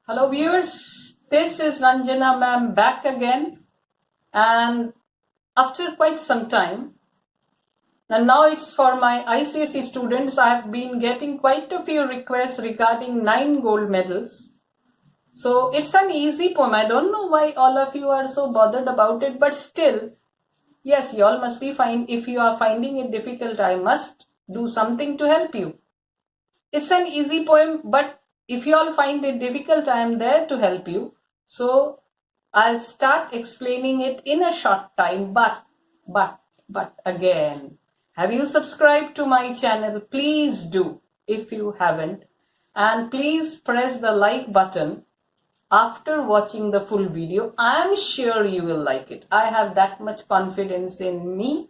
Hello viewers, this is Ranjana ma'am back again, and after quite some time, and now it's for my ICSE students. I have been getting quite a few requests regarding 9 gold medals. So it's an easy poem. I don't know why all of you are so bothered about it, but still, yes, you all must be fine. If you are finding it difficult, I must do something to help you. It's an easy poem, but if you all find it difficult, I am there to help you. So I'll start explaining it in a short time, but again, have you subscribed to my channel? Please do if you haven't, and please press the like button after watching the full video. I'm sure you will like it. I have that much confidence in me,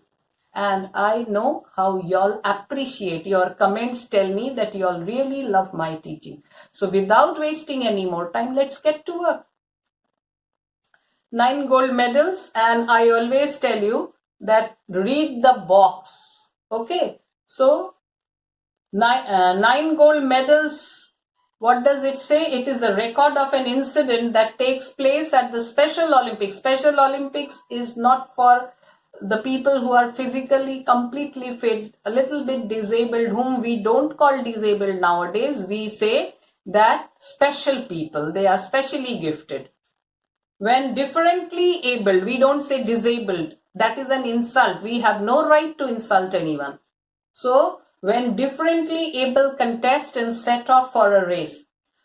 and I know how y'all appreciate. Your comments tell me that y'all really love my teaching. So without wasting any more time, let's get to work. 9 gold medals, and I always tell you that read the box. Okay, so 9 gold medals. What does it say? It is a record of an incident that takes place at the Special Olympics. Special Olympics is not for the people who are physically completely fit, a little bit disabled, whom we don't call disabled nowadays. We say that special people, they are specially gifted. When differently abled, we don't say disabled. That is an insult. We have no right to insult anyone. So, when differently able contestants set off for a race,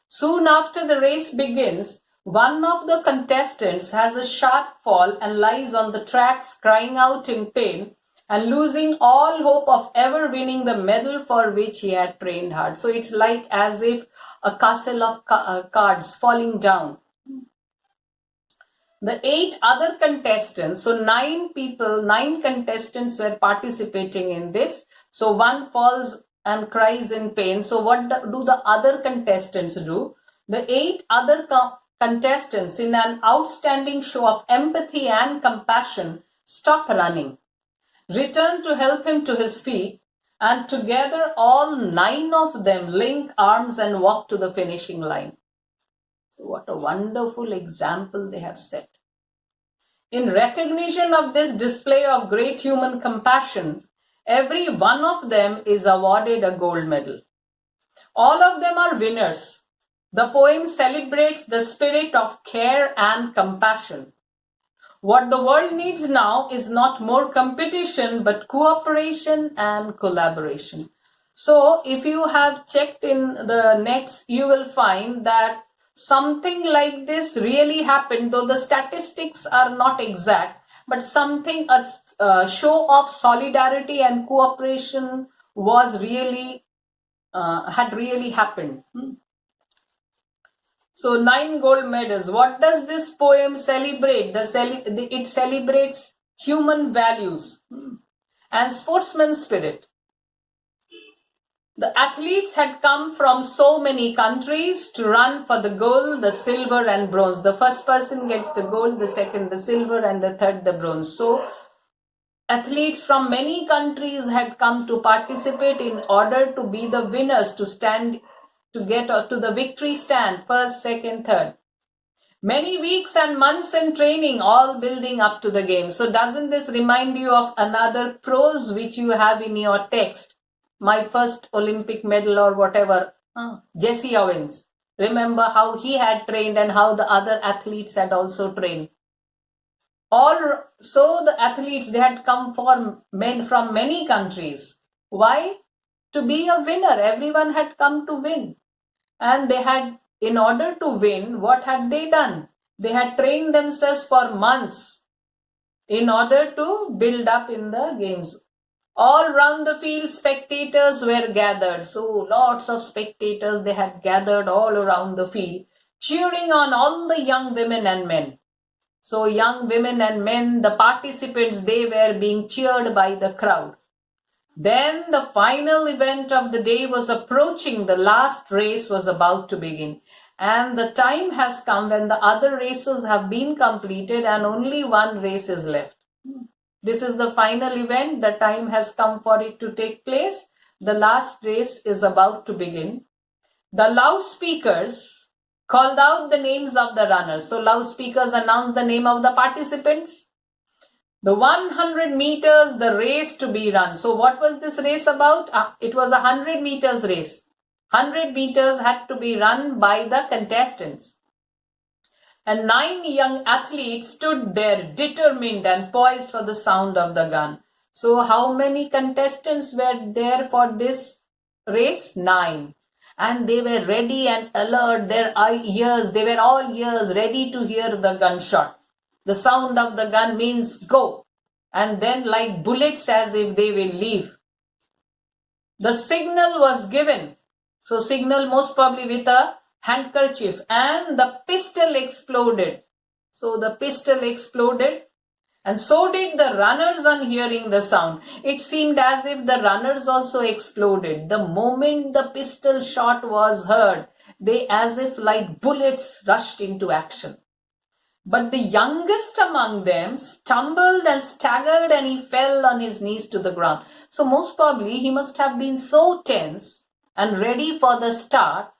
soon after the race begins, one of the contestants has a sharp fall and lies on the tracks crying out in pain and losing all hope of ever winning the medal for which he had trained hard. So it's like as if a castle of cards falling down. The 8 other contestants, so 9 contestants were participating in this. So one falls and cries in pain. So what do the other contestants do? The 8 other contestants, in an outstanding show of empathy and compassion, stop running, return to help him to his feet, and together all 9 of them link arms and walk to the finishing line. What a wonderful example they have set. In recognition of this display of great human compassion, every one of them is awarded a gold medal. All of them are winners. The poem celebrates the spirit of care and compassion. What the world needs now is not more competition, but cooperation and collaboration. So, if you have checked in the nets, you will find that something like this really happened, though the statistics are not exact, but something, a show of solidarity and cooperation was really, had really happened. So 9 gold medals. What does this poem celebrate? It celebrates human values and sportsman spirit. The athletes had come from so many countries to run for the gold, the silver and bronze. The first person gets the gold, the second the silver, and the third the bronze. So athletes from many countries had come to participate in order to be the winners, to stand, to get to the victory stand, first, second, third. Many weeks and months in training, all building up to the game. So doesn't this remind you of another prose which you have in your text? My first Olympic medal or whatever, Jesse Owens. Remember how he had trained and how the other athletes had also trained. So the athletes, they had come from many countries. Why? To be a winner. Everyone had come to win. And they had, in order to win, what had they done? They had trained themselves for months in order to build up in the games. All round the field, spectators were gathered. So lots of spectators, they had gathered all around the field, cheering on all the young women and men. So young women and men, the participants, they were being cheered by the crowd. Then the final event of the day was approaching. The last race was about to begin. And the time has come when the other races have been completed and only one race is left. This is the final event. The time has come for it to take place. The last race is about to begin. The loudspeakers called out the names of the runners. So loudspeakers announced the name of the participants. The 100 meters, the race to be run. So what was this race about? It was a 100 meters race. 100 meters had to be run by the contestants. And 9 young athletes stood there determined and poised for the sound of the gun. So how many contestants were there for this race? 9. And they were ready and alert, they were all ears ready to hear the gunshot. The sound of the gun means go. And then like bullets as if they will leave. The signal was given. So signal most probably with a handkerchief, and the pistol exploded. So the pistol exploded, and so did the runners on hearing the sound. It seemed as if the runners also exploded. The moment the pistol shot was heard, they as if like bullets rushed into action. But the youngest among them stumbled and staggered, and he fell on his knees to the ground. So most probably he must have been so tense and ready for the start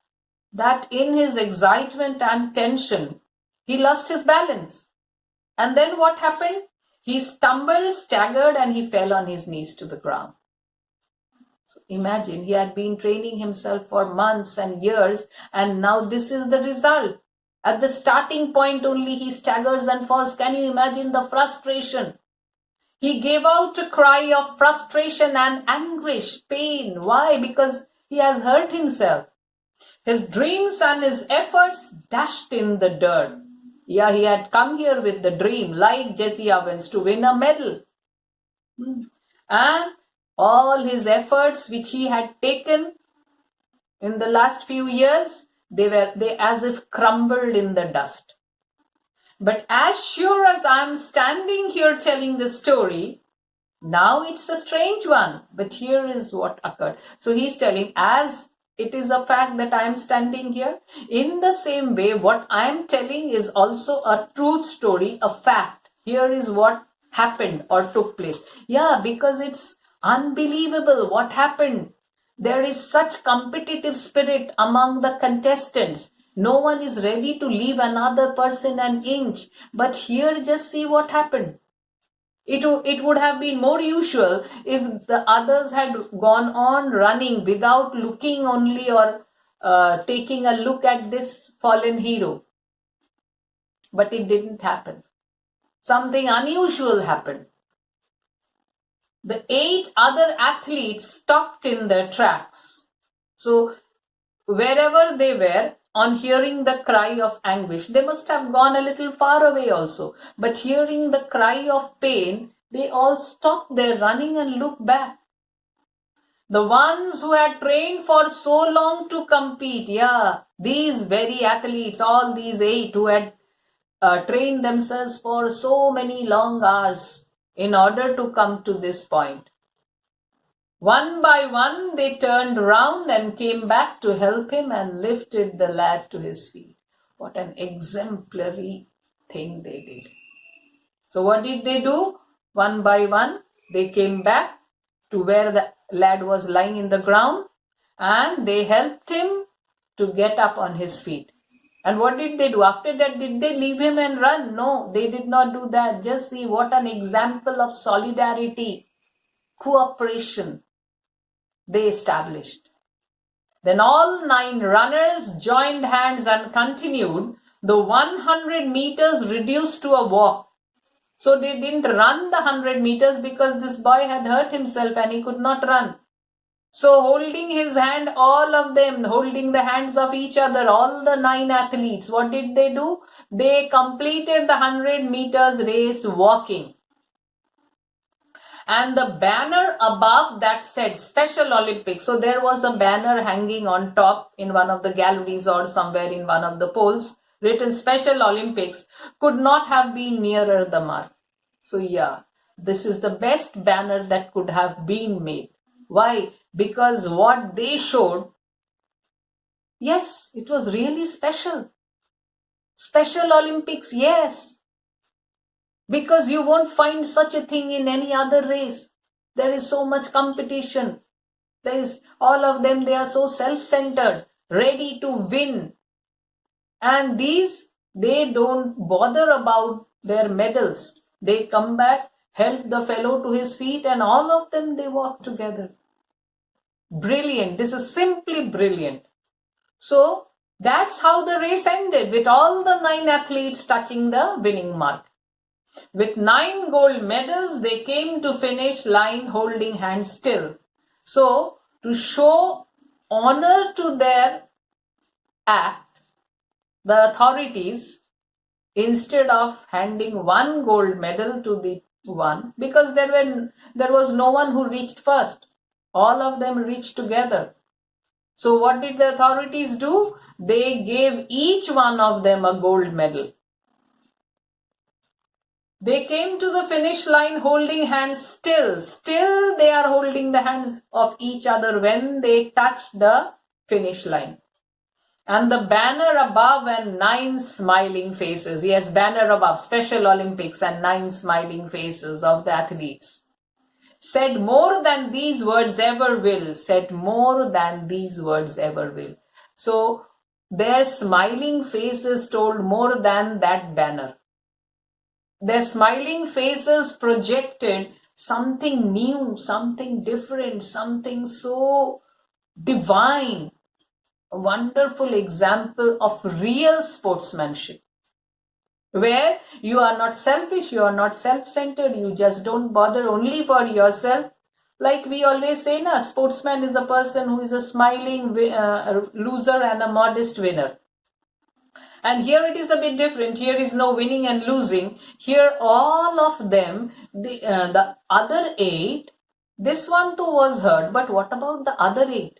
that in his excitement and tension, he lost his balance. And then what happened? He stumbled, staggered, and he fell on his knees to the ground. So imagine, he had been training himself for months and years, and now this is the result. At the starting point only, he staggers and falls. Can you imagine the frustration? He gave out a cry of frustration and anguish, pain. Why? Because he has hurt himself. His dreams and his efforts dashed in the dirt. Yeah, he had come here with the dream, like Jesse Owens, to win a medal. And all his efforts which he had taken in the last few years, they as if crumbled in the dust. But as sure as I'm standing here telling the story, now it's a strange one, but here is what occurred. So he's telling, as it is a fact that I am standing here, in the same way, what I am telling is also a truth story, a fact. Here is what happened or took place. Yeah, because it's unbelievable what happened. There is such competitive spirit among the contestants. No one is ready to leave another person an inch. But here, just see what happened. It would have been more usual if the others had gone on running without looking only or taking a look at this fallen hero. But it didn't happen. Something unusual happened. The 8 other athletes stopped in their tracks. So wherever they were, on hearing the cry of anguish, they must have gone a little far away also. But hearing the cry of pain, they all stopped their running and looked back. The ones who had trained for so long to compete, these very athletes, all these 8 who had trained themselves for so many long hours in order to come to this point. One by one, they turned round and came back to help him and lifted the lad to his feet. What an exemplary thing they did. So what did they do? One by one, they came back to where the lad was lying in the ground, and they helped him to get up on his feet. And what did they do? After that, did they leave him and run? No, they did not do that. Just see what an example of solidarity, cooperation they established. Then all 9 runners joined hands and continued. The 100 meters reduced to a walk. So they didn't run the 100 meters because this boy had hurt himself and he could not run. So holding his hand, all of them, holding the hands of each other, all the 9 athletes, what did they do? They completed the 100 meters race walking. And the banner above that said Special Olympics. So there was a banner hanging on top in one of the galleries or somewhere in one of the poles, written Special Olympics, could not have been nearer the mark. So this is the best banner that could have been made. Why? Because what they showed, yes, it was really special. Special Olympics, yes. Because you won't find such a thing in any other race. There is so much competition. There is all of them, they are so self-centered, ready to win. And they don't bother about their medals. They come back, help the fellow to his feet, and all of them, they walk together. Brilliant. This is simply brilliant. So that's how the race ended, with all the 9 athletes touching the winning mark. With 9 gold medals, they came to finish line holding hands still. So to show honor to their act, the authorities, instead of handing 1 gold medal to the one, because there was no one who reached first, all of them reached together. So what did the authorities do? They gave each one of them a gold medal. They came to the finish line holding hands still. Still they are holding the hands of each other when they touch the finish line. And the banner above and 9 smiling faces. Yes, banner above, Special Olympics, and 9 smiling faces of the athletes. Said more than these words ever will. Said more than these words ever will. So their smiling faces told more than that banner. Their smiling faces projected something new, something different, something so divine. A wonderful example of real sportsmanship, where you are not selfish, you are not self-centered, you just don't bother only for yourself. Like we always say, a sportsman is a person who is a smiling loser and a modest winner. And here it is a bit different. Here is no winning and losing. Here all of them, the other 8, this one too was hurt, but what about the other 8?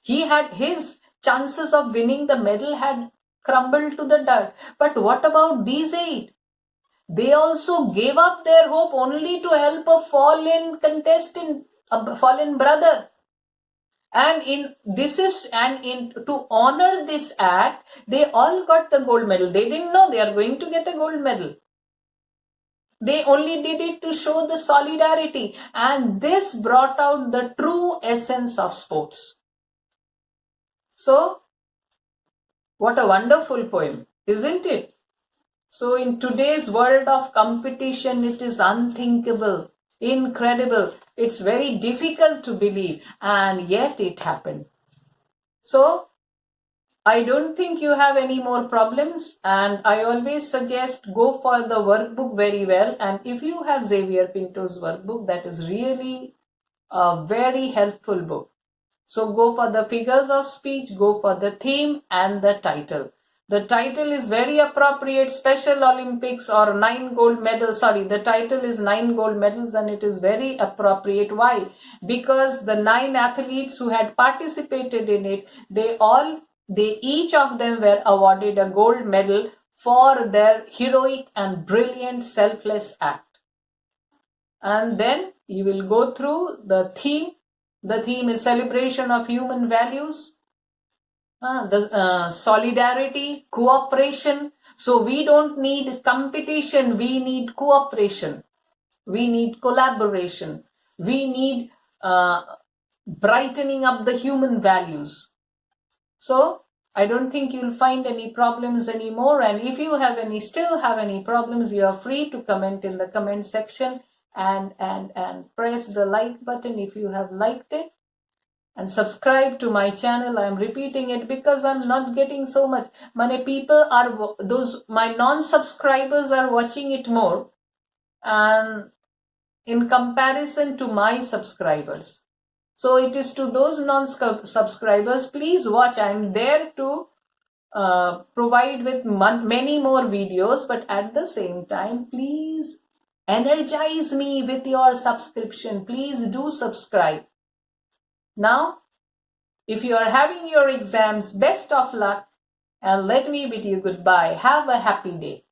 He had his chances of winning the medal had crumbled to the dirt. But what about these 8? They also gave up their hope only to help a fallen contestant, a fallen brother. And to honor this act, they all got the gold medal. They didn't know they are going to get a gold medal. They only did it to show the solidarity. And this brought out the true essence of sports. So, what a wonderful poem, isn't it? So in today's world of competition, it is unthinkable, incredible. It's very difficult to believe, and yet it happened. So I don't think you have any more problems, and I always suggest go for the workbook very well. And if you have Xavier Pinto's workbook, that is really a very helpful book. So go for the figures of speech, go for the theme and the title. The title is very appropriate, Special Olympics or 9 gold medals. Sorry, the title is 9 gold medals, and it is very appropriate. Why? Because the 9 athletes who had participated in it, each of them were awarded a gold medal for their heroic and brilliant selfless act. And then you will go through the theme. The theme is celebration of human values, solidarity, cooperation. So we don't need competition, we need cooperation. We need collaboration. We need brightening up the human values. So I don't think you'll find any problems anymore. And if you still have any problems, you are free to comment in the comment section and press the like button if you have liked it. And subscribe to my channel. I'm repeating it because I'm not getting so much. Many people my non-subscribers are watching it more, and in comparison to my subscribers. So it is to those non-subscribers, please watch. I'm there to provide with many more videos, but at the same time, please energize me with your subscription. Please do subscribe. Now, if you are having your exams, best of luck, and let me bid you goodbye. Have a happy day.